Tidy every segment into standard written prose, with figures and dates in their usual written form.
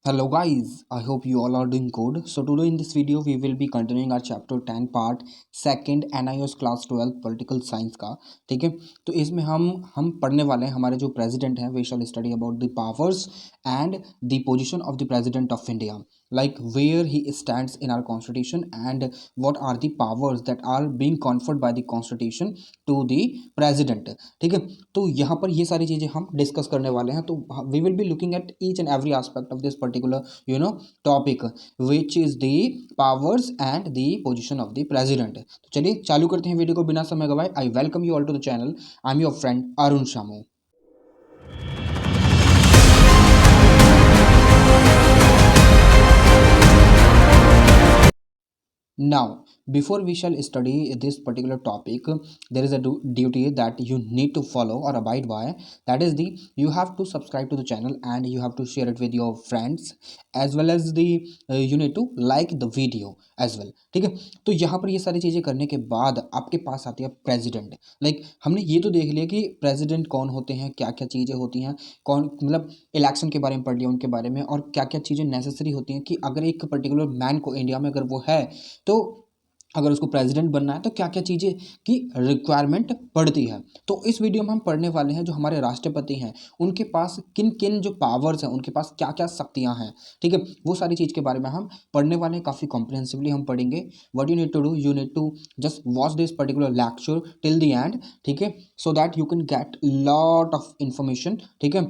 Hello guys, I hope you all are doing good. So today in this video we will be continuing our chapter 10 part second NIOS class 12 political science का। ठीक है, तो इसमें हम पढ़ने वाले हैं हमारे जो प्रेसिडेंट हैं। We shall study about the powers and the position of the president of India, like where he stands in our constitution and what are the powers that are being conferred by the constitution to the president। ठीक है, तो यहाँ पर ये सारी चीज़ें हम discuss करने वाले हैं। तो we will be looking at each and every aspect of this particular topic which is the powers and the position of the president. तो चलिए चालू करते हैं वीडियो को बिना समय गवाए। I welcome you all to the channel. I am your friend Arun Shamu. Now, before we shall study this particular topic, there is a duty that you need to follow or abide by. That is you have to subscribe to the channel and you have to share it with your friends as well as you need to like the video as well। ठीक है, तो यहाँ पर ये सारी चीज़ें करने के बाद आपके पास आती है प्रेसिडेंट। लाइक हमने ये तो देख लिया कि प्रेसिडेंट कौन होते हैं, क्या क्या चीज़ें होती हैं, कौन मतलब इलेक्शन के बारे में पढ़ लिया उनके बारे में, और क्या क्या चीज़ें नेसेसरी होती हैं कि अगर एक पर्टिकुलर मैन को इंडिया में अगर वो है तो अगर उसको प्रेसिडेंट बनना है तो क्या क्या चीज़ें की रिक्वायरमेंट पड़ती है। तो इस वीडियो में हम पढ़ने वाले हैं जो हमारे राष्ट्रपति हैं उनके पास किन किन जो पावर्स हैं, उनके पास क्या क्या शक्तियां हैं। ठीक है, वो सारी चीज़ के बारे में हम पढ़ने वाले हैं। काफ़ी कॉम्प्रिहेंसिवली हम पढ़ेंगे। What you need to do, you need to just watch this particular lecture till the end. ठीक है, so that you can get lot of information. ठीक है,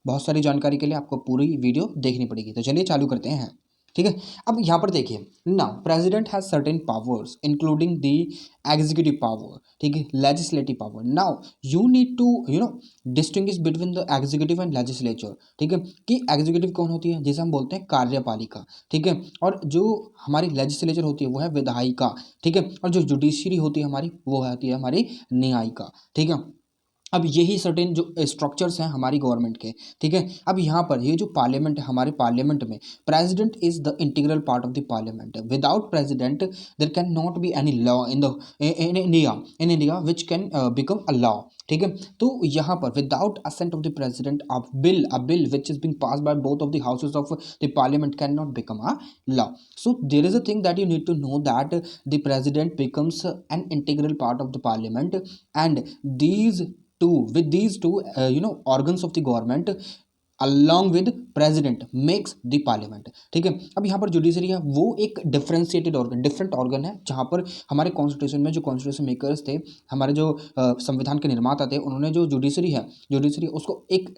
बहुत सारी जानकारी के लिए आपको पूरी वीडियो देखनी पड़ेगी। तो चलिए चालू करते हैं। ठीक है, अब यहाँ पर देखिए, now president has certain powers including the executive power, ठीक है, legislative power. Now you need to distinguish between the executive and legislature. ठीक है, कि एग्जीक्यूटिव कौन होती है, जिसे हम बोलते हैं कार्यपालिका। ठीक है, और जो हमारी लेजिस्लेचर होती है वो है विधायिका। ठीक है, और जो जुडिशरी होती है हमारी वो होती है हमारी न्यायिका। ठीक है, अब यही सर्टेन जो स्ट्रक्चर्स हैं हमारी गवर्नमेंट के। ठीक है, अब यहाँ पर ये जो पार्लियामेंट है, हमारे पार्लियामेंट में president is the integral part of the parliament. Without president there can not be any law in India which can become a law. ठीक है, तो यहाँ पर without assent of the president a bill which is being pass by both of the houses of the parliament can not become a law. So there is a thing that you need to know that the president becomes an integral part of the parliament and these two organs of the government along with president makes the parliament। ठीक है, अब यहाँ पर judiciary है वो एक different organ है जहाँ पर हमारे कॉन्स्टिट्यूशन में जो कॉन्स्टिट्यूशन मेकर्स थे, हमारे जो संविधान के निर्माता थे, उन्होंने जो जुडिशरी उसको एक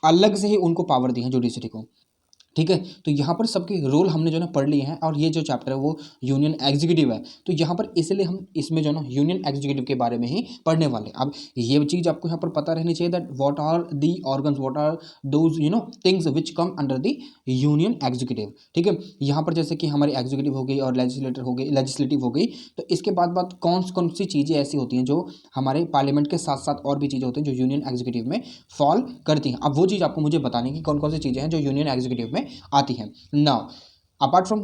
अलग से ही उनको पावर दी है जुडिशरी को। ठीक है, तो यहाँ पर सबके रोल हमने जो है पढ़ लिए हैं, और ये जो चैप्टर है वो यूनियन एग्जीक्यूटिव है। तो यहाँ पर इसलिए हम इसमें जो है ना यूनियन एग्जीक्यूटिव के बारे में ही पढ़ने वाले हैं। अब ये चीज़ आपको यहाँ पर पता रहनी चाहिए that what are the organs, what are those things which come under the Union executive. ठीक है, यहाँ पर जैसे कि हमारी एग्जीक्यूटिव हो गई और लेजिस्लेटिव हो गई, तो इसके बाद कौन सी चीज़ें ऐसी होती हैं जो हमारे पार्लियामेंट के साथ साथ और भी चीज़ें होती हैं जो यूनियन एग्जीक्यूटिव में फॉल करती हैं। अब वो चीज़ आपको मुझे बतानी कि कौन कौन सी चीज़ें हैं जो यूनियन एग्जीक्यूटिव में आती हैं। Now apart from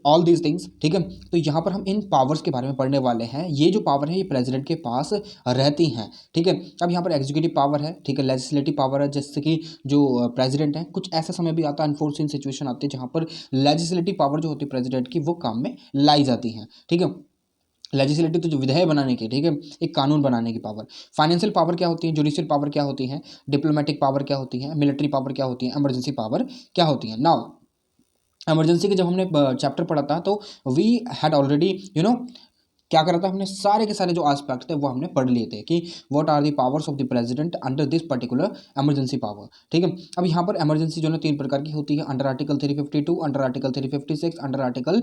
all these things, ठीक है, तो यहाँ पर हम इन पावर्स के बारे में पढ़ने वाले हैं। ये जो पावर है ये प्रेसिडेंट के पास रहती हैं। ठीक है, अब यहाँ पर एग्जीक्यूटिव पावर है, ठीक है, लेजिस्लेटिव पावर है, जैसे कि जो प्रेसिडेंट है, कुछ ऐसा समय भी आता है, अनफोर्चुनेट सिचुएशन आती है जहाँ पर लेजिस्लेटिव पावर जो होती है प्रेसिडेंट की वो काम में लाई जाती है। ठीक है, लेजिस्लेटिव तो जो विधेयक बनाने की, ठीक है, एक कानून बनाने की पावर। फाइनेंशियल पावर क्या होती है, जुडिशियल पावर क्या होती है, डिप्लोमेटिक पावर क्या होती है, मिलिट्री पावर क्या होती है, इमरजेंसी पावर क्या होती है। नाउ इमरजेंसी के जब हमने चैप्टर पढ़ा था तो वी हैड ऑलरेडी क्या करा था, हमने सारे के सारे जो एस्पेक्ट थे वो हमने पढ़ लिए थे कि what are the powers of the president under this particular emergency power. ठीक है, अब यहाँ पर इमरजेंसी जो है 3 प्रकार की होती है, under article 352, under article 356, under article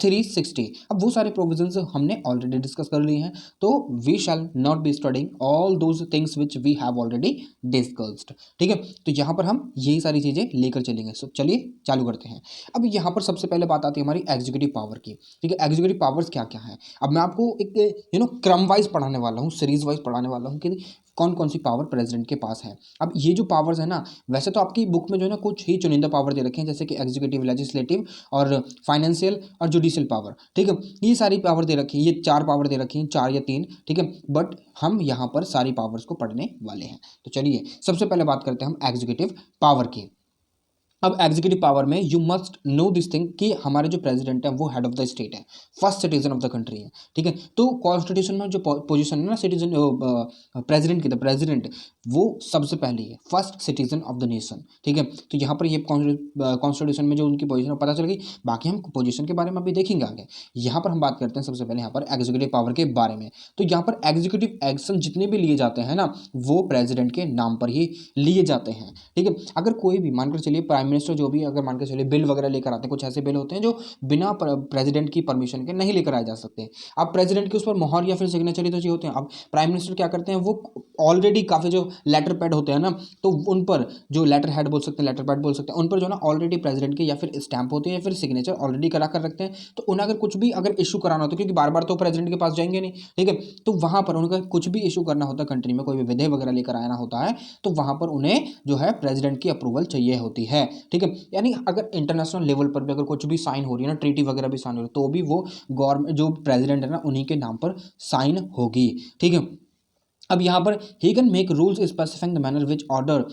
360। अब वो सारे प्रोविजंस हमने ऑलरेडी डिस्कस कर लिए हैं, तो we shall not be studying all those things which we have already discussed. ठीक है, तो यहाँ पर हम यही सारी चीज़ें लेकर चलेंगे। सो चलिए चालू करते हैं। अब यहाँ पर सबसे पहले बात आती है हमारी एग्जीक्यूटिव पावर की। ठीक है, एग्जीक्यूटिव पावर्स क्या क्या है, अब मैं आपको एक क्रम वाइज पढ़ाने वाला हूँ, सीरीज वाइज पढ़ाने वाला हूँ कि कौन कौन सी पावर प्रेसिडेंट के पास है। अब ये जो पावर्स है ना, वैसे तो आपकी बुक में जो है ना कुछ ही चुनिंदा पावर दे रखे हैं, जैसे कि एग्जीक्यूटिव, लेजिस्लेटिव और फाइनेंशियल और जुडिशियल पावर। ठीक है, ये सारी पावर दे रखी है, ये 4 पावर दे रखी हैं, 4 या 3। ठीक है, बट हम यहाँ पर सारी पावर्स को पढ़ने वाले हैं। तो चलिए सबसे पहले बात करते हैं हम एग्जीक्यूटिव पावर की। अब एग्जीक्यूटिव पावर में you must know this thing कि हमारे जो प्रेसिडेंट है वो हेड ऑफ द स्टेट है, first citizen of the country है, ठीक है। तो कॉन्स्टिट्यूशन में जो पोजीशन है ना सिटीजन प्रेसिडेंट की, द प्रेसिडेंट वो सबसे पहले है, first citizen of the nation, ठीक है। तो यहाँ पर ये कॉन्स्टिट्यूशन में जो उनकी पोजीशन पता चल गई। बाकी हम पोजीशन के बारे में अभी देखेंगे आगे। यहाँ पर हम बात करते हैं सबसे पहले यहाँ पर एग्जीक्यूटिव पावर के बारे में। तो यहाँ पर एग्जीक्यूटिव एक्शन जितने भी लिए जाते हैं ना वो प्रेसिडेंट के नाम पर ही लिए जाते हैं, ठीक है। अगर कोई भी मानकर चलिए प्राइम मिनिस्टर जो भी अगर मानकर चलिए बिल वगैरह लेकर आते हैं, कुछ ऐसे बिल होते हैं जो बिना प्रेसिडेंट की परमिशन के नहीं लेकर आए जा सकते। अब प्रेसिडेंट के उस पर मोहर या फिर सिग्नेचर तो चाहिए होते हैं। अब प्राइम मिनिस्टर क्या करते हैं, वो ऑलरेडी काफ़ी जो लेटर पैड होते हैं ना, तो उन पर जो लेटर हेड बोल सकते हैं, लेटर पैड बोल सकते हैं, उन पर जो ना ऑलरेडी प्रेसिडेंट के या फिर स्टैंप होते हैं या फिर सिग्नेचर ऑलरेडी करा कर रखते हैं। तो उन्हें अगर कुछ भी अगर इशू कराना होता है, क्योंकि बार बार तो प्रेसिडेंट के पास जाएंगे नहीं, ठीक है, तो वहां पर उनका कुछ भी इशू करना होता है, कंट्री में कोई भी विधेयक वगैरह लेकर आना होता है, तो वहां पर उन्हें जो है प्रेसिडेंट की अप्रूवल चाहिए होती है, ठीक है। यानी अगर इंटरनेशनल लेवल पर भी अगर कुछ भी साइन हो रही है ना, ट्रीटी वगैरह भी साइन हो रही है, तो भी वो गवर्नमेंट जो प्रेसिडेंट है ना उन्हीं के नाम पर साइन होगी, ठीक है। अब यहाँ पर he can make rules specifying the manner which order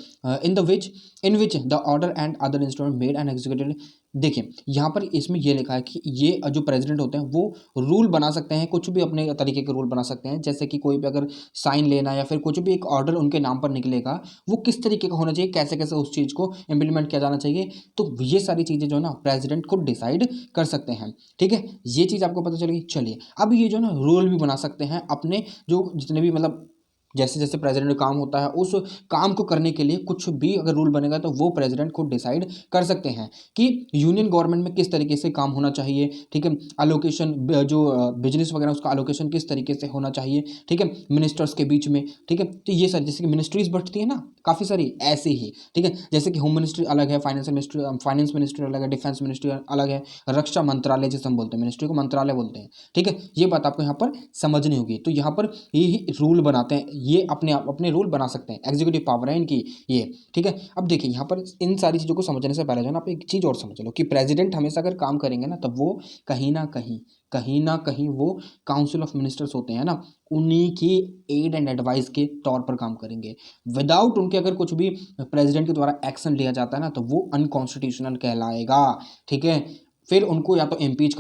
in which the order and other instrument made and executed. देखिए यहाँ पर इसमें ये लिखा है कि ये जो प्रेसिडेंट होते हैं वो रूल बना सकते हैं, कुछ भी अपने तरीके के रूल बना सकते हैं, जैसे कि कोई भी अगर साइन लेना या फिर कुछ भी एक ऑर्डर उनके नाम पर निकलेगा वो किस तरीके का होना चाहिए, कैसे कैसे उस चीज़ को इम्प्लीमेंट किया जाना चाहिए, तो ये सारी चीज़ें जो है ना प्रेसिडेंट खुद डिसाइड कर सकते हैं, ठीक है। ये चीज़ आपको पता चलेगी। चलिए अब ये जो ना रूल भी बना सकते हैं अपने जो जितने भी मतलब जैसे जैसे प्रेसिडेंट का काम होता है उस काम को करने के लिए कुछ भी अगर रूल बनेगा तो वो प्रेसिडेंट खुद डिसाइड कर सकते हैं कि यूनियन गवर्नमेंट में किस तरीके से काम होना चाहिए, ठीक है। अलोकेशन जो बिजनेस वगैरह उसका अलोकेशन किस तरीके से होना चाहिए, ठीक है, मिनिस्टर्स के बीच में, ठीक है। तो ये सारी जैसे कि मिनिस्ट्रीज बढ़ती है ना काफ़ी सारी ऐसे ही, ठीक है। जैसे कि होम मिनिस्ट्री अलग है, फाइनेंस मिनिस्ट्री अलग है, डिफेंस मिनिस्ट्री अलग है, रक्षा मंत्रालय जैसे हम बोलते हैं, मिनिस्ट्री को मंत्रालय बोलते हैं, ठीक है। ये बात आपको यहाँ पर समझनी होगी। तो यहाँ पर ये रूल बनाते हैं, ये अपने आप अपने रूल बना सकते हैं, एग्जीक्यूटिव पावर है इनकी ये, ठीक है। अब देखिए यहाँ पर इन सारी चीज़ों को समझने से पहले जो है ना आप एक चीज़ और समझ लो कि प्रेसिडेंट हमेशा अगर काम करेंगे ना तब वो कहीं ना कहीं वो काउंसिल ऑफ मिनिस्टर्स होते हैं ना उन्हीं की एड एंड एडवाइस के तौर पर काम करेंगे। विदाउट उनके अगर कुछ भी प्रेसिडेंट के द्वारा एक्शन लिया जाता है ना तो वो अनकॉन्स्टिट्यूशनल कहलाएगा, ठीक है। फिर उनको या तो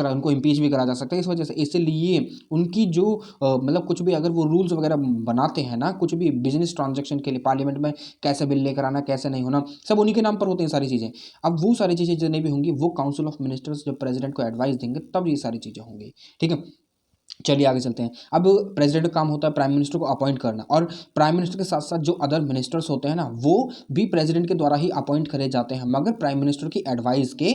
उनको इम्पीच भी करा जा सकता है इस वजह से। इसलिए उनकी जो मतलब कुछ भी अगर वो रूल्स वगैरह बनाते हैं ना कुछ भी बिजनेस ट्रांजैक्शन के लिए, पार्लियामेंट में कैसे बिल लेकर आना कैसे नहीं होना, सब उन्हीं के नाम पर होते हैं सारी चीज़ें। अब वो सारी चीज़ें जितनी भी होंगी वो काउंसिल ऑफ मिनिस्टर्स जब प्रेसिडेंट को एडवाइस देंगे तब ये सारी चीज़ें होंगी, ठीक है। चलिए आगे चलते हैं। अब प्रेसिडेंट का काम होता है प्राइम मिनिस्टर को अपॉइंट करना, और प्राइम मिनिस्टर के साथ साथ जो अदर मिनिस्टर्स होते हैं ना वो भी प्रेसिडेंट के द्वारा ही अपॉइंट करे जाते हैं, मगर प्राइम मिनिस्टर की एडवाइस के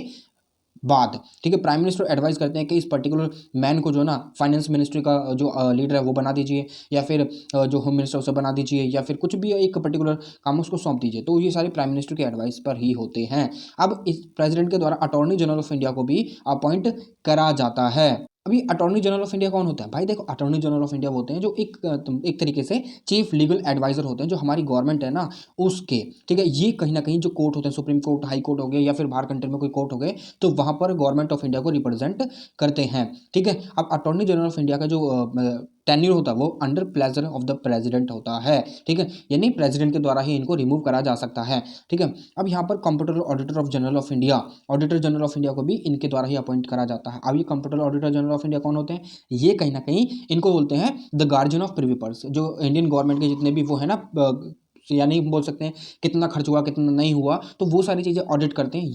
बाद, ठीक है। प्राइम मिनिस्टर एडवाइस करते हैं कि इस पर्टिकुलर मैन को जो ना फाइनेंस मिनिस्ट्री का जो लीडर है वो बना दीजिए, या फिर जो होम मिनिस्टर उसे बना दीजिए, या फिर कुछ भी एक पर्टिकुलर काम उसको सौंप दीजिए। तो ये सारे प्राइम मिनिस्टर के एडवाइस पर ही होते हैं। अब इस प्रेसिडेंट के द्वारा अटॉर्नी जनरल ऑफ इंडिया को भी अपॉइंट करा जाता है। अभी अटॉर्नी जनरल ऑफ इंडिया कौन होता है भाई? देखो अटॉर्नी जनरल ऑफ इंडिया होते हैं जो एक तरीके से चीफ लीगल एडवाइजर होते हैं जो हमारी गवर्नमेंट है ना उसके, ठीक है। ये कहीं ना कहीं जो कोर्ट होते हैं, सुप्रीम कोर्ट, हाई कोर्ट हो गए या फिर बाहर कंट्री में कोई कोर्ट हो गए, तो वहां पर गवर्नमेंट ऑफ इंडिया को रिप्रेजेंट करते हैं, ठीक है। अब अटॉर्नी जनरल ऑफ इंडिया का जो टेन्यूर होता है वो under pleasure of the president होता है, ठीक है। यानी प्रेसिडेंट के द्वारा ही इनको रिमूव करा जा सकता है, ठीक है। अब यहाँ पर computer auditor of general of India, auditor general of India को भी इनके द्वारा ही अपॉइंट करा जाता है। अब ये computer auditor general of India कौन होते हैं? ये कहीं ना कहीं इनको बोलते हैं the guardian of privy purse. जो इंडियन गवर्नमेंट के जितने भी वो है ना यानी बोल सकते हैं कितना खर्च हुआ कितना नहीं हुआ, तो वो सारी चीज़ें ऑडिट करते हैं।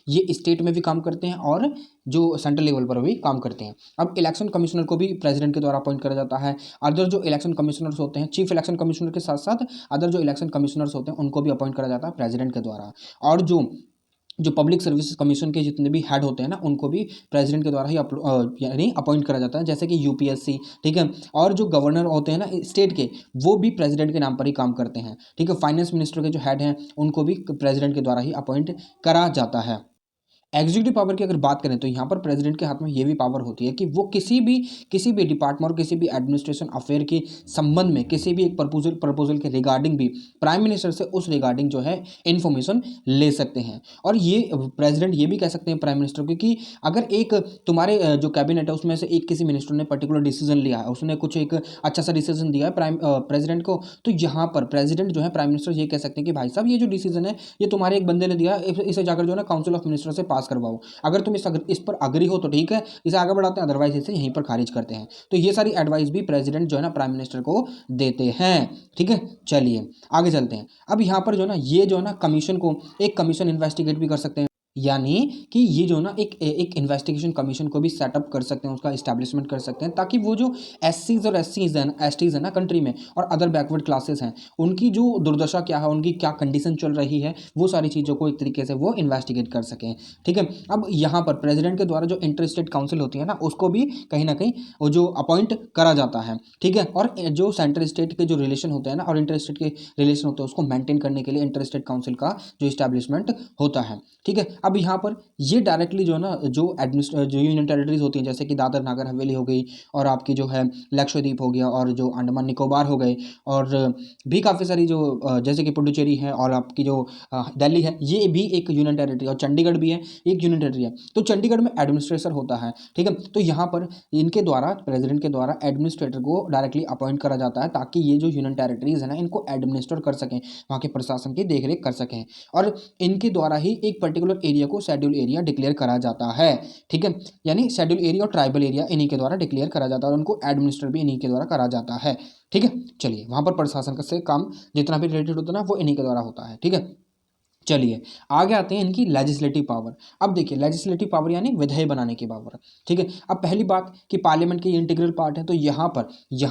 ये स्टेट में भी काम करते हैं और जो सेंट्रल लेवल पर भी काम करते हैं। अब इलेक्शन कमिश्नर को भी प्रेसिडेंट के द्वारा अपॉइंट करा जाता है। अदर जो इलेक्शन कमिश्नर्स होते हैं, चीफ इलेक्शन कमिश्नर के साथ साथ अदर जो इलेक्शन कमिश्नर्स होते हैं उनको भी अपॉइंट करा जाता है प्रेसिडेंट के द्वारा। और जो जो पब्लिक सर्विस कमीशन के जितने भी हेड होते हैं ना उनको भी प्रेसिडेंट के द्वारा ही यानी अपॉइंट करा जाता है, जैसे कि यूपीएससी, ठीक है। और जो गवर्नर होते हैं ना स्टेट के वो भी प्रेसिडेंट के नाम पर ही काम करते हैं, ठीक है। फाइनेंस मिनिस्टर के जो हेड हैं उनको भी प्रेसिडेंट के द्वारा ही अपॉइंट करा जाता है। एग्जीक्यूटिव पावर की अगर बात करें तो यहाँ पर प्रेसिडेंट के हाथ में ये भी पावर होती है कि वो किसी भी डिपार्टमेंट और किसी भी एडमिनिस्ट्रेशन अफेयर के संबंध में किसी भी एक प्रपोजल के रिगार्डिंग भी प्राइम मिनिस्टर से उस रिगार्डिंग जो है इन्फॉर्मेशन ले सकते हैं। और ये प्रेसिडेंट ये भी कह सकते हैं प्राइम मिनिस्टर को कि अगर एक तुम्हारे जो कैबिनेट है उसमें से एक किसी मिनिस्टर ने पर्टिकुलर डिसीजन लिया है, उसने कुछ एक अच्छा सा डिसीजन दिया है प्रेसिडेंट को, तो यहाँ पर प्रेसिडेंट जो है प्राइम मिनिस्टर ये कह सकते हैं कि भाई साहब ये जो डिसीजन है ये तुम्हारे एक बंदे ने दिया, इसे जाकर जो है ना काउंसिल ऑफ मिनिस्टर से पास करवाओ। अगर तुम इस पर अग्री हो तो ठीक है, इसे आगे बढ़ाते हैं, अदरवाइज इसे यहीं पर खारिज करते हैं। तो ये सारी एडवाइस भी प्रेसिडेंट जो है ना प्राइम मिनिस्टर को देते हैं। ठीक है, चलिए आगे चलते हैं। अब यहाँ पर जो है ना ये जो है ना कमीशन को एक कमीशन इन्वेस्टिगेट भी कर सकते हैं, यानी कि ये जो ना एक इन्वेस्टिगेशन कमीशन को भी सेटअप कर सकते हैं, उसका इस्टेब्लिशमेंट कर सकते हैं, ताकि वो जो एससीज और एसटीज है ना कंट्री में और अदर बैकवर्ड क्लासेस हैं उनकी जो दुर्दशा क्या है, उनकी क्या कंडीशन चल रही है, वो सारी चीज़ों को एक तरीके से वो इन्वेस्टिगेट कर सकें। ठीक है, अब यहाँ पर प्रेसिडेंट के द्वारा जो इंटर स्टेट काउंसिल होती है ना उसको भी कहीं ना कहीं वो जो अपॉइंट करा जाता है। ठीक है, और जो सेंट्रल स्टेट के जो रिलेशन होते हैं ना और इंटर स्टेट के रिलेशन होते हैं उसको मेंटेन करने के लिए इंटर स्टेट काउंसिल का जो इस्टेब्लिशमेंट होता है। ठीक है, अब यहाँ पर ये डायरेक्टली जो है ना जो यूनियन टेरिटरीज होती हैं जैसे कि दादर नागर हवेली हो गई और आपकी जो है लक्षद्वीप हो गया और जो अंडमान निकोबार हो गए और भी काफ़ी सारी जो जैसे कि पुडुचेरी है और आपकी जो दिल्ली है ये भी एक यूनियन टेरिटरी, और चंडीगढ़ भी है एक यूनियन टेरिटरी है। तो चंडीगढ़ में एडमिनिस्ट्रेटर होता है। ठीक है, तो यहाँ पर इनके द्वारा प्रेसिडेंट के द्वारा एडमिनिस्ट्रेटर को डायरेक्टली अपॉइंट करा जाता है ताकि ये जो यूनियन टेरिटरीज है ना इनको एडमिनिस्टर कर सकें, वहाँ के प्रशासन की देखरेख कर सकें, और इनके द्वारा ही एक पर्टिकुलर एरिया को शेड्यूल एरिया डिक्लेयर करा जाता है। ठीक है, यानी शेड्यूल एरिया और ट्राइबल एरिया इन्हीं के द्वारा डिक्लेयर करा जाता है और उनको एडमिनिस्टर भी इन्हीं के द्वारा करा जाता है। ठीक है, चलिए वहां पर प्रशासन का से काम जितना भी रिलेटेड होता है ना वो इन्हीं के द्वारा होता है। ठीक है, चलिए आगे आते हैं इनकी लेजिस्लेटिव पावर। अब देखिए लेजिस्लेटिव पावर यानी विधेयक बनाने की पावर। ठीक है, अब पहली बात कि पार्लियामेंट के इंटीग्रल पार्ट है, तो यहाँ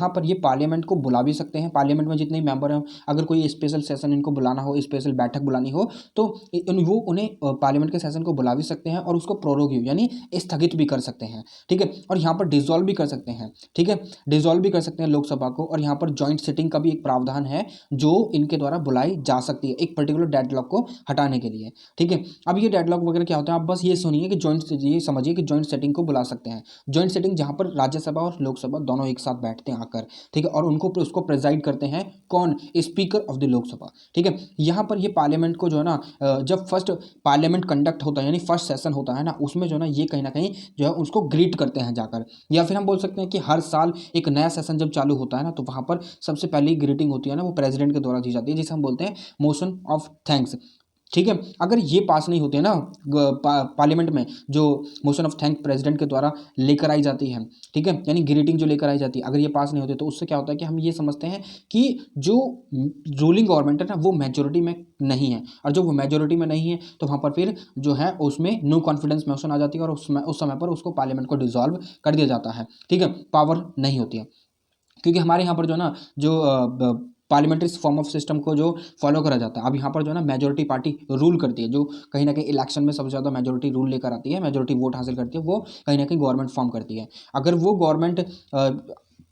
पर ये पार्लियामेंट को बुला भी सकते हैं। पार्लियामेंट में जितने मेंबर हैं अगर कोई स्पेशल सेशन इनको बुलाना हो, स्पेशल बैठक बुलानी हो तो वो उन्हें पार्लियामेंट के सेशन को बुला भी सकते हैं और उसको प्रोरोगिव यानी स्थगित भी कर सकते हैं। ठीक है, और यहाँ पर डिसॉल्व भी कर सकते हैं। ठीक है, डिसॉल्व भी कर सकते हैं लोकसभा को, और यहाँ पर जॉइंट सिटिंग का भी एक प्रावधान है जो इनके द्वारा बुलाई जा सकती है एक पर्टिकुलर डेडलॉक को हटाने के लिए। ठीक है, अब ये डेडलॉक वगैरह क्या होता है आप बस ये सुनिए कि ये समझिए कि जॉइंट सेटिंग को बुला सकते हैं। जॉइंट सेटिंग जहां पर राज्यसभा और लोकसभा दोनों एक साथ बैठते हैं आकर। ठीक है, और उसको प्रेजाइड करते हैं कौन, स्पीकर ऑफ द लोकसभा। ठीक है, यहाँ पर ये पार्लियामेंट को जो है ना जब फर्स्ट पार्लियामेंट कंडक्ट होता है यानी फर्स्ट सेशन होता है ना उसमें जो है ना ये कहीं ना कहीं जो है उसको ग्रीट करते हैं जाकर, या फिर हम बोल सकते हैं कि हर साल एक नया सेशन जब चालू होता है ना तो वहां पर सबसे पहली ग्रीटिंग होती है ना वो प्रेसिडेंट के द्वारा दी जाती है जिसे हम बोलते हैं मोशन ऑफ थैंक्स। ठीक है, अगर ये पास नहीं होते ना पार्लियामेंट में जो मोशन ऑफ थैंक प्रेसिडेंट के द्वारा लेकर आई जाती है, ठीक है, यानी ग्रीटिंग जो लेकर आई जाती है, अगर ये पास नहीं होते तो उससे क्या होता है कि हम ये समझते हैं कि जो रूलिंग गवर्नमेंट है ना वो मेजोरिटी में नहीं है, और जब वो मेजोरिटी में नहीं है तो वहाँ पर फिर जो है उसमें नो कॉन्फिडेंस मोशन आ जाती है और उस समय पर उसको पार्लियामेंट को डिसॉल्व कर दिया जाता है। ठीक है, पावर नहीं होती है क्योंकि हमारे यहाँ पर जो है ना जो पार्लियामेंट्री फॉर्म ऑफ सिस्टम को जो फॉलो करा जाता है, अब यहाँ पर जो है ना मेजोरिटी पार्टी रूल करती है, जो कहीं ना कहीं इलेक्शन में सबसे ज़्यादा मेजोरिटी रूल लेकर आती है, मेजोरिटी वोट हासिल करती है, वो कहीं ना कहीं गवर्नमेंट फॉर्म करती है। अगर वो गवर्नमेंट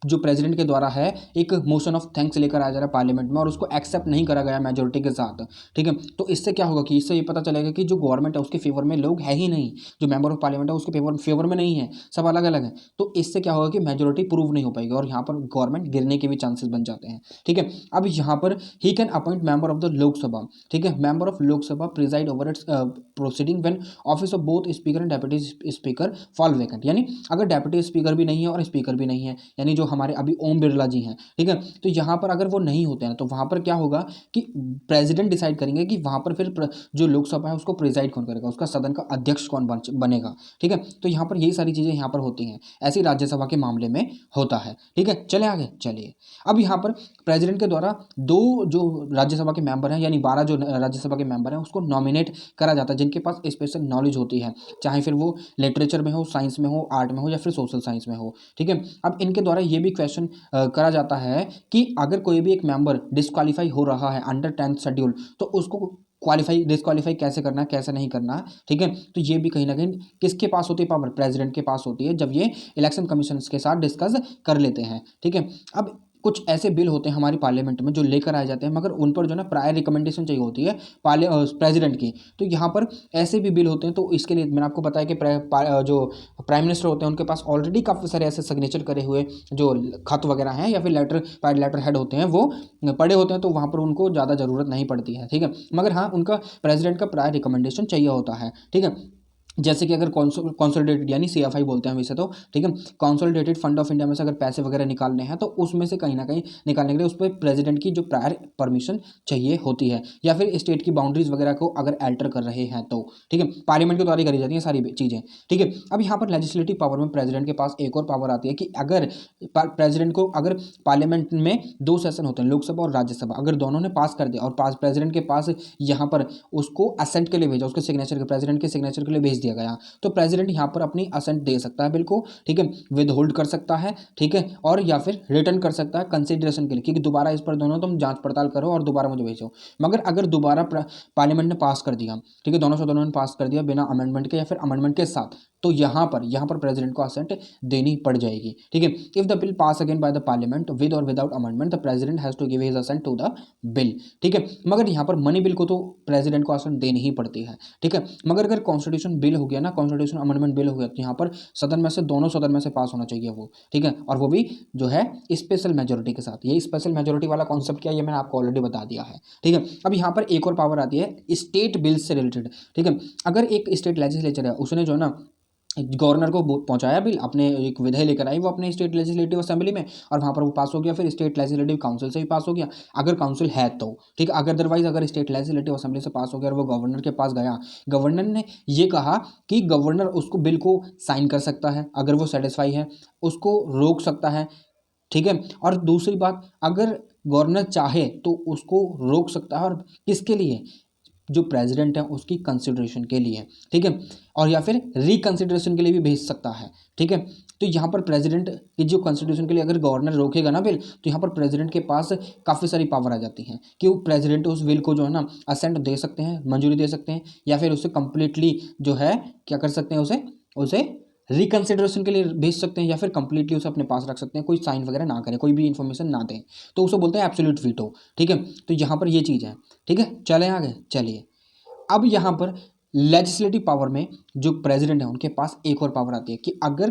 जो प्रेसिडेंट के द्वारा है एक मोशन ऑफ थैंक्स लेकर आ जा रहा है पार्लियामेंट में और उसको एक्सेप्ट नहीं करा गया मेजोरिटी के साथ, ठीक है, तो इससे क्या होगा कि इससे ये पता चलेगा कि जो गवर्नमेंट है उसके फेवर में लोग है ही नहीं, जो मेंबर ऑफ पार्लियामेंट है उसके फेवर में नहीं है, सब अलग अलग है, तो इससे क्या होगा कि मेजोरिटी प्रूव नहीं हो पाएगी और यहाँ पर गवर्नमेंट गिरने के भी चांसेस बन जाते हैं। ठीक है, अब यहाँ पर he can appoint member of the Lok Sabha. ठीक है, member of Lok Sabha preside over its proceeding when office of both speaker and deputy speaker fall vacant, यानी अगर डेप्यूटी स्पीकर भी नहीं है और स्पीकर भी नहीं है, यानी जो हमारे अभी ओम बिरला जी हैं, ठीक है, तो यहाँ पर अगर वो नहीं होते हैं तो वहाँ पर क्या होगा कि प्रेसिडेंट डिसाइड करेंगे कि वहाँ पर फिर जो लोकसभा है उसको प्रिजाइड कौन करेगा, उसका सदन का अध्यक्ष कौन बनेगा। ठीक है, तो यहाँ पर यही सारी चीज़ें यहाँ पर होती हैं, ऐसी राज्यसभा के मामले में होता है। ठीक है, चले आगे चलिए। अब यहाँ पर प्रेसिडेंट के द्वारा दो जो राज्यसभा के मेंबर हैं यानी 12 जो राज्यसभा के मेंबर हैं उसको नॉमिनेट करा जाता है जिनके पास स्पेशल नॉलेज होती है, चाहे फिर वो लिटरेचर में हो, साइंस में हो, आर्ट में हो या फिर सोशल साइंस में हो। ठीक है, अब इनके द्वारा ये भी क्वेश्चन करा जाता है कि अगर कोई भी एक मेंबर डिस्क्वालीफाई हो रहा है अंडर 10th शेड्यूल तो उसको डिस्क्वालीफाई कैसे करना है, कैसे नहीं करना है। ठीक है, तो ये भी कहीं ना कहीं किसके पास होती है पावर, प्रेसिडेंट के पास होती है जब ये इलेक्शन कमीशन के साथ डिस्कस कर लेते हैं। ठीक है, अब कुछ ऐसे बिल होते हैं हमारी पार्लियामेंट में जो लेकर आए जाते हैं, मगर उन पर जो ना प्रायर रिकमेंडेशन चाहिए होती है प्रेसिडेंट की। तो यहाँ पर ऐसे भी बिल होते हैं, तो इसके लिए मैंने आपको बताया कि जो प्राइम मिनिस्टर होते हैं उनके पास ऑलरेडी काफ़ी सारे ऐसे सिग्नेचर करे हुए जो खत वगैरह हैं या फिर लेटर हेड होते हैं वो पड़े होते हैं, तो वहाँ पर उनको ज़्यादा ज़रूरत नहीं पड़ती है, ठीक है। मगर हाँ, उनका प्रेसिडेंट का प्रायर रिकमेंडेशन चाहिए होता है, ठीक है। जैसे कि अगर कॉन्सोलिडेटेड यानी सीएफआई बोलते हैं वैसे तो, ठीक है, कॉन्सोलिडेटेड फंड ऑफ इंडिया में से अगर पैसे वगैरह निकालने हैं तो उसमें से कहीं ना कहीं निकालने के लिए उस पर प्रेसिडेंट की जो प्रायर परमिशन चाहिए होती है, या फिर स्टेट की बाउंड्रीज वगैरह को अगर अल्टर कर रहे हैं तो, ठीक है, पार्लियामेंट के द्वारा ही करी जाती है सारी चीज़ें, ठीक है। अब यहाँ पर लेजिस्लेटिव पावर में प्रेसिडेंट के पास एक और पावर आती है कि अगर प्रेसिडेंट को, अगर पार्लियामेंट में दो सेशन होते हैं, लोकसभा और राज्यसभा, अगर दोनों ने पास कर दिया और प्रेसिडेंट के पास यहाँ पर उसको असेंट के लिए भेजा, उसके सिग्नेचर के, प्रेसिडेंट के सिग्नेचर के लिए भेज दिया गया, तो प्रेसिडेंट यहाँ पर अपनी असेंट दे सकता है बिल को, ठीक है, विद होल्ड कर सकता है, ठीक है, और या फिर रिटर्न कर सकता है कंसिडरेशन के लिए, क्योंकि दोबारा इस पर दोनों तुम जांच पड़ताल करो और दोबारा मुझे भेजो। मगर अगर दोबारा पार्लियामेंट ने पास कर दिया, ठीक है, दोनों ने पास कर दिया बिना अमेंडमेंट के या फिर अमेंडमेंट के साथ, तो यहाँ पर प्रेसिडेंट को असेंट देनी पड़ जाएगी, ठीक है। If the bill pass again by the parliament with और without amendment, the president has to give his assent to the bill, ठीक है। मगर यहाँ पर मनी बिल को तो प्रेसिडेंट को असेंट देनी ही पड़ती है, ठीक है। मगर अगर कॉन्स्टिट्यूशन बिल हो गया ना, कॉन्स्टिट्यूशन अमेंडमेंट बिल हो गया, तो यहाँ पर सदन में से, दोनों सदन में से पास होना चाहिए वो, ठीक है, और वो भी जो है स्पेशल मेजोरिटी के साथ। ये स्पेशल मेजोरिटी वाला कॉन्सेप्ट क्या है ये मैंने आपको ऑलरेडी बता दिया है, ठीक है। अब यहाँ पर एक और पावर आती है स्टेट बिल से रिलेटेड, ठीक है। अगर एक स्टेट लेजिस्लेचर है, उसने जो है ना गवर्नर को पहुंचाया बिल, अपने एक विधेयक लेकर आई वो अपने स्टेट लेजिस्लेटिव असेंबली में, और वहाँ पर वो पास हो गया, फिर स्टेट लेजिस्लेटिव काउंसिल से भी पास हो गया, अगर काउंसिल है तो, ठीक है। अगर अदरवाइज अगर स्टेट लेजिस्लेटिव असेंबली से पास हो गया और वो गवर्नर के पास गया, गवर्नर ने ये कहा कि गवर्नर उसको बिल को साइन कर सकता है, अगर वो सेटिस्फाई है उसको रोक सकता है, ठीक है। और दूसरी बात, अगर गवर्नर चाहे तो उसको रोक सकता है, और किसके लिए, जो प्रेसिडेंट है उसकी कंसिडरेशन के लिए, ठीक है, और या फिर रिकंसिडरेशन के लिए भी भेज सकता है, ठीक है। तो यहाँ पर प्रेसिडेंट की जो कंसिडरेशन के लिए अगर गवर्नर रोकेगा ना बिल, तो यहाँ पर प्रेसिडेंट के पास काफ़ी सारी पावर आ जाती हैं कि वो प्रेसिडेंट उस बिल को जो है ना असेंट दे सकते हैं, मंजूरी दे सकते हैं, या फिर उसे कंप्लीटली जो है क्या कर सकते हैं, उसे उसे रिकंसिडरेशन के लिए भेज सकते हैं, या फिर कंप्लीटली उसे अपने पास रख सकते हैं, कोई साइन वगैरह ना करें, कोई भी इन्फॉर्मेशन ना दें, तो उसे बोलते हैं एब्सोल्यूट वीटो, ठीक है। तो यहाँ पर ये चीज़ है, ठीक है। चलें आगे, चलिए। अब यहाँ पर लेजिस्लेटिव पावर में जो प्रेसिडेंट है उनके पास एक और पावर आती है कि अगर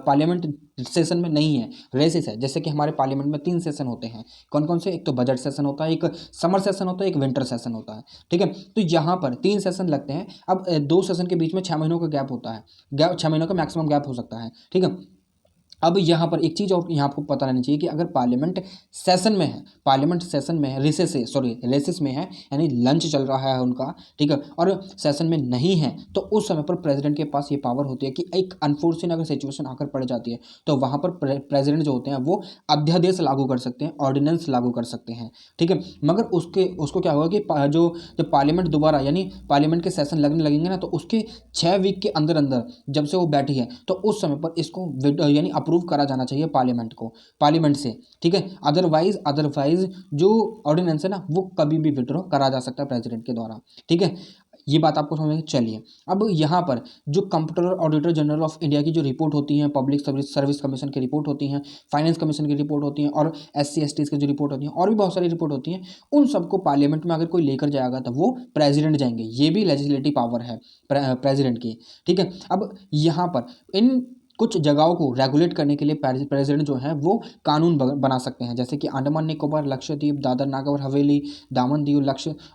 पार्लियामेंट सेशन में नहीं है, रेसेस है, जैसे कि हमारे पार्लियामेंट में 3 सेशन होते हैं, कौन कौन से, एक तो बजट सेशन होता है, एक समर सेशन होता है, एक विंटर सेशन होता है, ठीक है। तो यहाँ पर 3 सेशन लगते हैं। अब 2 सेशन के बीच में 6 महीनों का गैप होता है, 6 महीनों का मैक्सिमम गैप हो सकता है, ठीक है। अब यहाँ पर एक चीज़ और यहाँ आपको पता रहनी चाहिए कि अगर पार्लियामेंट सेशन में है, पार्लियामेंट सेशन में है, रेसेस में है, यानी लंच चल रहा है उनका, ठीक है, और सेशन में नहीं है, तो उस समय पर प्रेसिडेंट के पास ये पावर होती है कि एक अनफोर्सिन अगर सिचुएशन आकर पड़ जाती है, तो वहाँ पर प्रेसिडेंट जो होते हैं वो अध्यादेश लागू कर सकते हैं, ऑर्डिनेंस लागू कर सकते हैं, ठीक है। मगर उसको क्या होगा कि जब पार्लियामेंट दोबारा यानी पार्लियामेंट के सेशन लगने लगेंगे ना, तो उसके 6 वीक के अंदर अंदर जब से वो बैठी है, तो उस समय पर इसको यानी अप्रूव करा जाना चाहिए पार्लियामेंट से, ठीक है। अदरवाइज जो ऑर्डिनेंस है ना वो कभी भी विड्रॉ करा जा सकता है प्रेसिडेंट के द्वारा, ठीक है। ये बात आपको समझ में। चलिए, अब यहाँ पर जो comptroller auditor general of India की जो रिपोर्ट होती है, पब्लिक सर्विस कमीशन की रिपोर्ट होती हैं, फाइनेंस कमीशन की रिपोर्ट होती हैं, और SC ST की जो रिपोर्ट होती हैं, और भी बहुत सारी रिपोर्ट होती हैं, उन सबको पार्लियामेंट में अगर कोई लेकर जाएगा तो वो प्रेसिडेंट जाएंगे। ये भी लेजिस्लेटिव पावर है प्रेसिडेंट की, ठीक है। अब यहाँ पर इन कुछ जगहों को रेगुलेट करने के लिए प्रेसिडेंट जो है वो कानून बना सकते हैं, जैसे कि अंडमान निकोबार, लक्षद्वीप, दादर नागर हवेली, दामन दीव,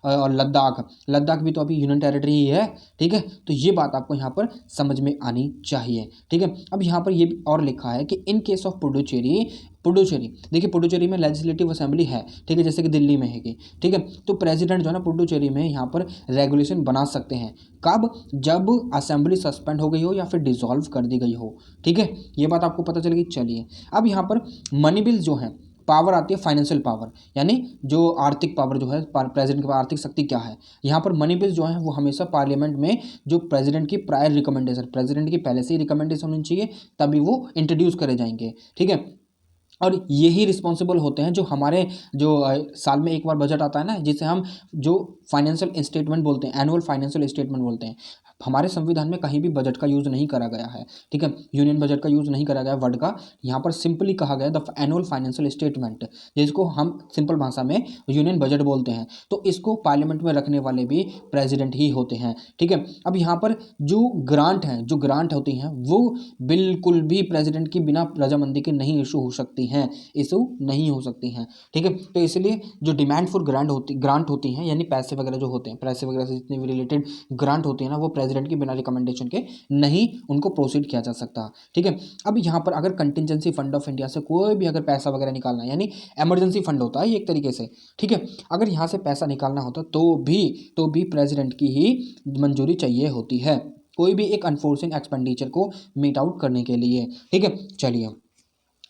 और लद्दाख भी तो अभी यूनियन टेरिटरी ही है, ठीक है। तो ये बात आपको यहाँ पर समझ में आनी चाहिए, ठीक है। अब यहाँ पर ये और लिखा है कि इन केस ऑफ पुडुचेरी, देखिए पुडुचेरी में लेजिस्लेटिव असेंबली है, ठीक है, जैसे कि दिल्ली में है कि, ठीक है। तो प्रेसिडेंट जो है ना पुडुचेरी में यहाँ पर रेगुलेशन बना सकते हैं, कब, जब असेंबली सस्पेंड हो गई हो या फिर डिसॉल्व कर दी गई हो, ठीक है। ये बात आपको पता चल गई। चलिए, अब यहाँ पर मनी बिल जो है, पावर आती है फाइनेंशियल पावर, यानी जो आर्थिक पावर जो है प्रेसिडेंट के पास, आर्थिक शक्ति क्या है, यहाँ पर मनी बिल जो है वो हमेशा पार्लियामेंट में जो प्रेसिडेंट की प्रायर रिकमेंडेशन, प्रेसिडेंट की पहले से ही रिकमेंडेशन होनी चाहिए, तभी वो इंट्रोड्यूस करे जाएंगे, ठीक है। और यही रिस्पॉन्सिबल होते हैं जो हमारे जो साल में एक बार बजट आता है ना, जिसे हम जो फाइनेंशियल स्टेटमेंट बोलते हैं, एनुअल फाइनेंशियल स्टेटमेंट बोलते हैं, हमारे संविधान में कहीं भी बजट का यूज़ नहीं करा गया है, ठीक है, यूनियन बजट का यूज़ नहीं करा गया वर्ड का। यहाँ पर सिंपली कहा गया द एनुअल फाइनेंशियल स्टेटमेंट, जिसको हम सिंपल भाषा में यूनियन बजट बोलते हैं। तो इसको पार्लियामेंट में रखने वाले भी प्रेसिडेंट ही होते हैं, ठीक है। अब यहाँ पर जो ग्रांट होती हैं वो बिल्कुल भी प्रेसिडेंट की बिना रजामंदी के नहीं इशू हो सकती हैं, ठीक है। तो इसलिए जो डिमांड फॉर ग्रांट होती हैं, यानी पैसे वगैरह जो होते हैं, पैसे वगैरह से जितने भी रिलेटेड ग्रांट होती है ना, वो प्रेसिडेंट की बिना रिकमेंडेशन के नहीं उनको प्रोसीड किया जा सकता, ठीक है। अब यहाँ पर अगर कंटिजेंसी फंड ऑफ इंडिया से कोई भी अगर पैसा वगैरह निकालना है, यानी इमरजेंसी फंड होता है एक तरीके से, ठीक है, अगर यहाँ से पैसा निकालना होता तो भी प्रेसिडेंट की ही मंजूरी चाहिए होती है, कोई भी एक अनफोर्सिंग एक्सपेंडिचर को मीट आउट करने के लिए, ठीक है। चलिए,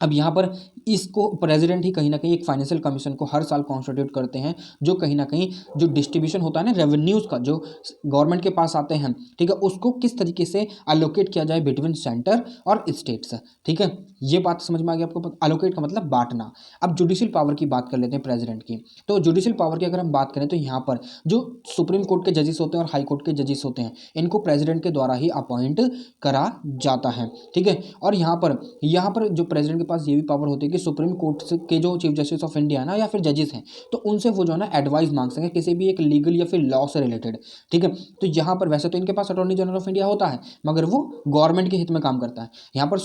अब यहाँ पर इसको प्रेसिडेंट ही कहीं ना कहीं एक फाइनेंशियल कमीशन को हर साल कॉन्स्टिट्यूट करते हैं, जो कहीं ना कहीं जो डिस्ट्रीब्यूशन होता है ना रेवेन्यूज़ का, जो गवर्नमेंट के पास आते हैं, ठीक है, उसको किस तरीके से अलोकेट किया जाए बिटवीन सेंटर और स्टेट्स, ठीक है। ये बात समझ में आ गई आपको? अलोकेट का मतलब बांटना। अब जुडिशियल पावर की बात कर लेते हैं प्रेसिडेंट की। तो जुडिशियल पावर की अगर हम बात करें तो यहाँ पर जो सुप्रीम कोर्ट के जजेस होते हैं और हाई कोर्ट के जजेस होते हैं, इनको प्रेसिडेंट के द्वारा ही अपॉइंट करा जाता है, ठीक है। और यहाँ पर जो प्रेसिडेंट के पास ये भी पावर होती है कि सुप्रीम कोर्ट के जो चीफ जस्टिस ऑफ इंडिया है ना, या फिर जजेस हैं, तो उनसे वो जो है ना एडवाइस मांग सकें किसी भी एक लीगल या फिर लॉ से रिलेटेड, ठीक है। तो यहाँ पर वैसे तो इनके पास अटॉर्नी जनरल ऑफ इंडिया होता है, मगर वो गवर्नमेंट के हित में काम करता है। यहाँ पर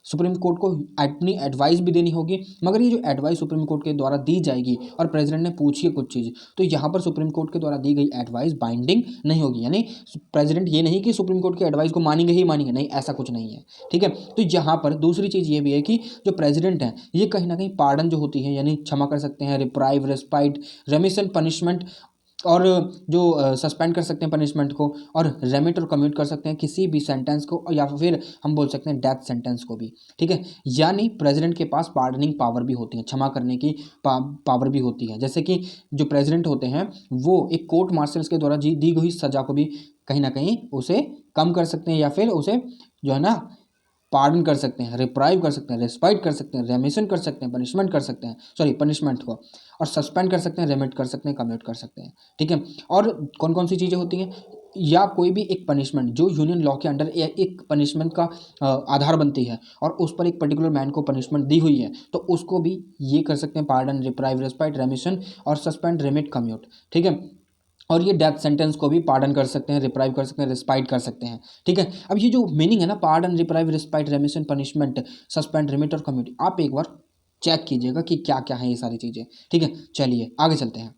सुप्रीम कोर्ट को अपनी एडवाइस भी देनी होगी, मगर ये जो एडवाइस सुप्रीम कोर्ट के द्वारा दी जाएगी और प्रेसिडेंट ने पूछी है कुछ चीज़, तो यहाँ पर सुप्रीम कोर्ट के द्वारा दी गई एडवाइस बाइंडिंग नहीं होगी, यानी प्रेसिडेंट ये नहीं कि सुप्रीम कोर्ट की एडवाइस को मानेंगे ही मानेंगे, नहीं, ऐसा कुछ नहीं है, ठीक है। तो यहाँ पर दूसरी चीज़ ये भी है कि जो प्रेसिडेंट है ये कहीं ना कहीं पार्डन जो होती है, यानी क्षमा कर सकते हैं, रिप्राइव, रेस्पाइट, रेमिशन, पनिशमेंट, और जो सस्पेंड कर सकते हैं पनिशमेंट को, और रेमिट और कम्यूट कर सकते हैं किसी भी सेंटेंस को, या फिर हम बोल सकते हैं डेथ सेंटेंस को भी, ठीक है। यानी प्रेसिडेंट के पास पार्डनिंग पावर भी होती है, क्षमा करने की पावर भी होती है। जैसे कि जो प्रेसिडेंट होते हैं वो एक कोर्ट मार्शल्स के द्वारा दी गई सजा को भी कहीं ना कहीं उसे कम कर सकते हैं, या फिर उसे जो है ना पार्डन कर सकते हैं, रिप्राइव कर सकते हैं, रेस्पाइट कर सकते हैं, रेमिशन कर सकते हैं, पनिशमेंट कर सकते हैं, सॉरी पनिशमेंट को, और सस्पेंड कर सकते हैं, रेमिट कर सकते हैं, कम्यूट कर सकते हैं, ठीक है। और कौन कौन सी चीज़ें होती हैं, या कोई भी एक पनिशमेंट जो यूनियन लॉ के अंडर एक पनिशमेंट का आधार बनती है, और उस पर एक पर्टिकुलर मैन को पनिशमेंट दी हुई है, तो उसको भी ये कर सकते हैं, पार्डन, रिप्राइव, रेस्पाइट, रेमिशन और सस्पेंड, रेमिट, कम्यूट, ठीक है। और ये डेथ सेंटेंस को भी पार्डन कर सकते हैं, रिप्राइव कर सकते हैं, रिस्पाइट कर सकते हैं, ठीक है। अब ये जो मीनिंग है ना, pardon, reprieve, respite, रेमिशन, punishment, suspend, remit और कम्यूट, आप एक बार चेक कीजिएगा कि क्या क्या है ये सारी चीज़ें, ठीक है। चलिए आगे चलते हैं।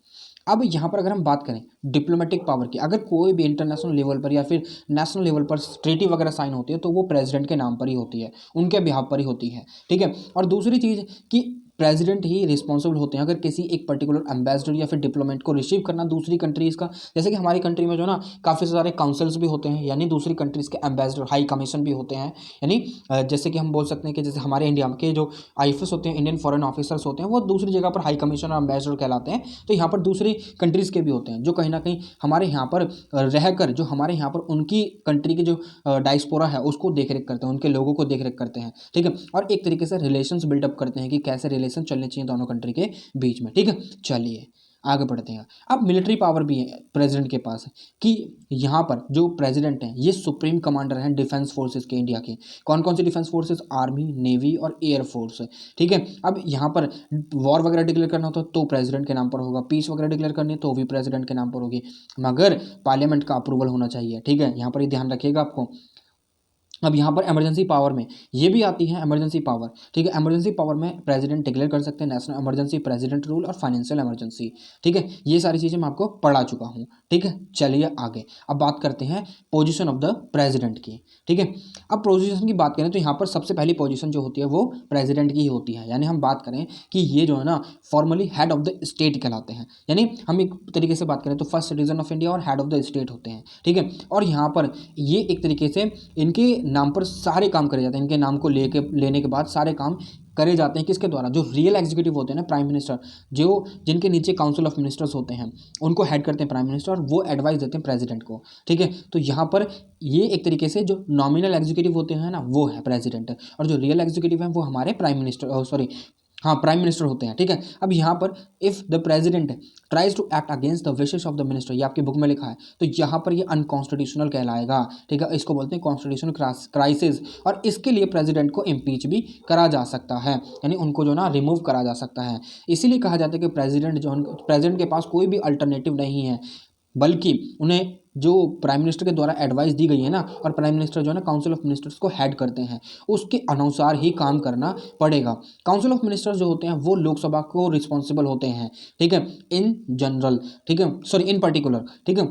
अब यहाँ पर अगर हम बात करें डिप्लोमेटिक पावर की, अगर कोई भी इंटरनेशनल लेवल पर या फिर नेशनल लेवल पर ट्रीटी वगैरह साइन होती है, तो वो प्रेसिडेंट के नाम पर ही होती है, उनके बिहाफ पर ही होती है, ठीक है। और दूसरी चीज़ कि प्रेसिडेंट ही रिस्पॉन्सिबल होते हैं अगर किसी एक पर्टिकुलर एम्बेसडर या फिर डिप्लोमेट को रिसीव करना दूसरी कंट्रीज़ का। जैसे कि हमारी कंट्री में जो है ना काफ़ी सारे काउंसिल्स भी होते हैं, यानी दूसरी कंट्रीज़ के एम्बेसडर, हाई कमीशन भी होते हैं, यानी जैसे कि हम बोल सकते हैं कि जैसे हमारे इंडिया के जो आईएफएस होते हैं, इंडियन फॉरेन ऑफिसर्स होते हैं, वो दूसरी जगह पर हाई कमीशन और एम्बेसडर कहलाते हैं। तो यहाँ पर दूसरी कंट्रीज़ के भी होते हैं, जो कहीं ना कहीं हमारे यहाँ पर रहकर, जो हमारे यहाँ पर उनकी कंट्री की जो डायस्पोरा है उसको देख रेख करते हैं, उनके लोगों को देख रेख करते हैं, ठीक है। और एक तरीके से रिलेशंस बिल्डअप करते हैं कि कैसे रिलेशन चलने चाहिए दोनों कंट्री के बीच में, ठीक है। चलिए आगे बढ़ते हैं। अब मिलिट्री पावर भी है प्रेसिडेंट के पास, कि यहाँ पर जो प्रेसिडेंट हैं ये सुप्रीम कमांडर हैं डिफेंस फोर्सेस के इंडिया के। कौन कौन सी डिफेंस फोर्सेस? आर्मी, नेवी और एयर फोर्स, ठीक है। अब यहाँ पर वॉर वगैरह डिक्लेयर करना होता तो प्रेसिडेंट के नाम पर होगा, पीस वगैरह डिक्लेयर करनी है तो भी प्रेसिडेंट के नाम पर होगी, मगर पार्लियामेंट का अप्रूवल होना चाहिए, ठीक है। यहाँ पर ये ध्यान रखिएगा आपको। अब यहाँ पर इमरजेंसी पावर में ये भी आती है इमरजेंसी पावर, ठीक है। इमरजेंसी पावर में प्रेसिडेंट डिक्लेयर कर सकते हैं नेशनल इमरजेंसी, प्रेसिडेंट रूल और फाइनेंशियल इमरजेंसी, ठीक है। ये सारी चीज़ें मैं आपको पढ़ा चुका हूँ, ठीक है। चलिए आगे अब बात करते हैं पोजीशन ऑफ द प्रेसिडेंट की, ठीक है। अब पोजीशन की बात करें तो यहाँ पर सबसे पहली पोजीशन जो होती है वो प्रेसिडेंट की ही होती है, यानी हम बात करें कि ये जो है ना formally head of the state कहलाते हैं, यानी हम एक तरीके से बात करें तो फर्स्ट सिटीजन ऑफ इंडिया और हेड ऑफ द स्टेट होते हैं, ठीक है। और यहाँ पर ये एक तरीके से इनके नाम पर सारे काम करे जाते हैं, इनके नाम को लेने के बाद सारे काम करे जाते हैं किसके द्वारा? जो रियल एग्जीक्यूटिव होते हैं ना, प्राइम मिनिस्टर, जो जिनके नीचे काउंसिल ऑफ मिनिस्टर्स होते हैं उनको हेड करते हैं प्राइम मिनिस्टर, और वो एडवाइस देते हैं प्रेसिडेंट को, ठीक है। तो यहाँ पर ये एक तरीके से जो नॉमिनल एग्जीक्यूटिव होते हैं ना वो है प्रेसिडेंट, और जो रियल एग्जीक्यूटिव है वो हमारे प्राइम मिनिस्टर, सॉरी हाँ, प्राइम मिनिस्टर होते हैं, ठीक है। अब यहाँ पर if the president tries to act against the wishes of the minister, ये आपकी बुक में लिखा है, तो यहाँ पर ये अनकॉन्स्टिट्यूशनल कहलाएगा, ठीक है। इसको बोलते हैं कॉन्स्टिट्यूशनल क्राइसिस, और इसके लिए प्रेसिडेंट को इम्पीच भी करा जा सकता है, यानी उनको जो ना रिमूव करा जा सकता है। इसीलिए कहा जाता है कि प्रेसिडेंट के पास कोई भी अल्टरनेटिव नहीं है, बल्कि उन्हें जो प्राइम मिनिस्टर के द्वारा एडवाइस दी गई है ना, और प्राइम मिनिस्टर जो है ना काउंसिल ऑफ मिनिस्टर्स को हेड करते हैं, उसके अनुसार ही काम करना पड़ेगा। काउंसिल ऑफ मिनिस्टर्स जो होते हैं वो लोकसभा को रिस्पॉन्सिबल होते हैं, ठीक है, इन जनरल, ठीक है, सॉरी इन पर्टिकुलर, ठीक है,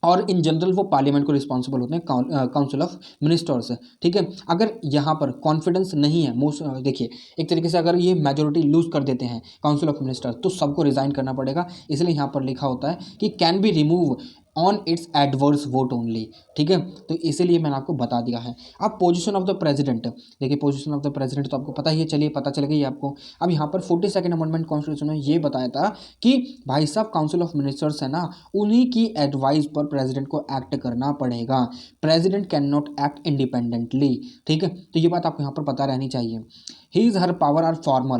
और इन जनरल वो पार्लियामेंट को रिस्पॉन्सिबल होते हैं, काउंसिल ऑफ मिनिस्टर्स, ठीक है। अगर यहाँ पर कॉन्फिडेंस नहीं है, मोस्ट देखिए एक तरीके से अगर ये मेजोरिटी लूज कर देते हैं काउंसिल ऑफ मिनिस्टर्स, तो सबको रिजाइन करना पड़ेगा। इसलिए यहाँ पर लिखा होता है कि can be remove on it's adverse vote only, ठीक है। तो इसीलिए मैंने आपको बता दिया है। अब पोजीशन ऑफ द प्रेसिडेंट, देखिए पोजीशन ऑफ द प्रेसिडेंट तो आपको पता ही है, चलिए पता चल गई आपको। अब यहाँ पर 42nd अमेंडमेंट कॉन्स्टिट्यूशन में ये बताया था कि भाई साहब काउंसिल ऑफ मिनिस्टर्स है ना, उन्हीं की एडवाइस पर प्रेसिडेंट को एक्ट करना पड़ेगा। President can not act independently, ठीक है। तो ये बात आपको यहाँ पर पता रहनी चाहिए। His her power are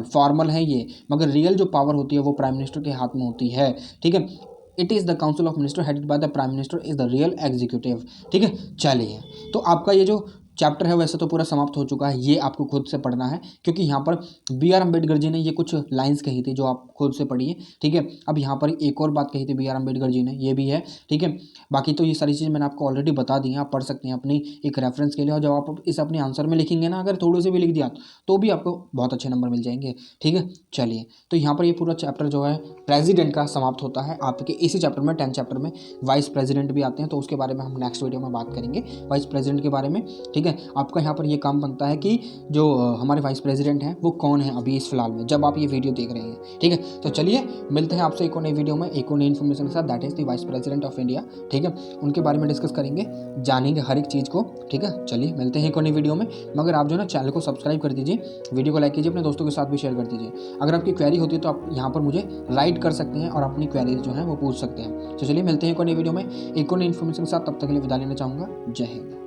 formal है ये, मगर रियल जो पावर होती है वो प्राइम मिनिस्टर के हाथ में होती है, ठीक है। It is the council of minister headed by the prime minister is the real executive, ठीक है। चलिए, तो आपका ये जो चैप्टर है वैसे तो पूरा समाप्त हो चुका है, ये आपको खुद से पढ़ना है, क्योंकि यहाँ पर बी आर अम्बेडकर जी ने ये कुछ लाइंस कही थी जो आप खुद से पढ़िए, ठीक है। अब यहाँ पर एक और बात कही थी बी आर अम्बेडकर जी ने, ये भी है, ठीक है। बाकी तो ये सारी चीज़ मैंने आपको ऑलरेडी बता दी हैं, आप पढ़ सकते हैं अपनी एक रेफरेंस के लिए। और जब आप इस अपने आंसर में लिखेंगे ना, अगर थोड़े से भी लिख दिया तो भी आपको बहुत अच्छे नंबर मिल जाएंगे, ठीक है। चलिए, तो यहाँ पर ये पूरा चैप्टर जो है प्रेसिडेंट का समाप्त होता है। आपके इसी चैप्टर में 10th चैप्टर में वाइस प्रेसिडेंट भी आते हैं, तो उसके बारे में हम नेक्स्ट वीडियो में बात करेंगे वाइस प्रेसिडेंट के बारे में, ठीक है। आपका यहाँ पर ये काम बनता है कि जो हमारे वाइस प्रेसिडेंट हैं वो कौन है अभी इस फिलहाल में, जब आप ये वीडियो देख रहे हैं, ठीक है। तो चलिए मिलते हैं आपसे एक और नई वीडियो में एक और नई इन्फॉर्मेशन के साथ, that is the vice president of India, ठीक है। उनके बारे में डिस्कस करेंगे, जानेंगे हर एक चीज़ को, ठीक है। चलिए मिलते हैं एक और नई वीडियो में, मगर आप जो है ना चैनल को सब्सक्राइब कर दीजिए, वीडियो को लाइक कीजिए, अपने दोस्तों के साथ भी शेयर कर दीजिए। अगर आपकी क्वेरी होती है तो आप यहाँ पर मुझे राइट कर सकते हैं और अपनी क्वेरीज जो है वो पूछ सकते हैं। तो चलिए मिलते हैं एक और नई वीडियो में एक और नई इन्फॉर्मेशन के साथ, तब तक के लिए विदा लेना चाहूँगा। जय हिंद।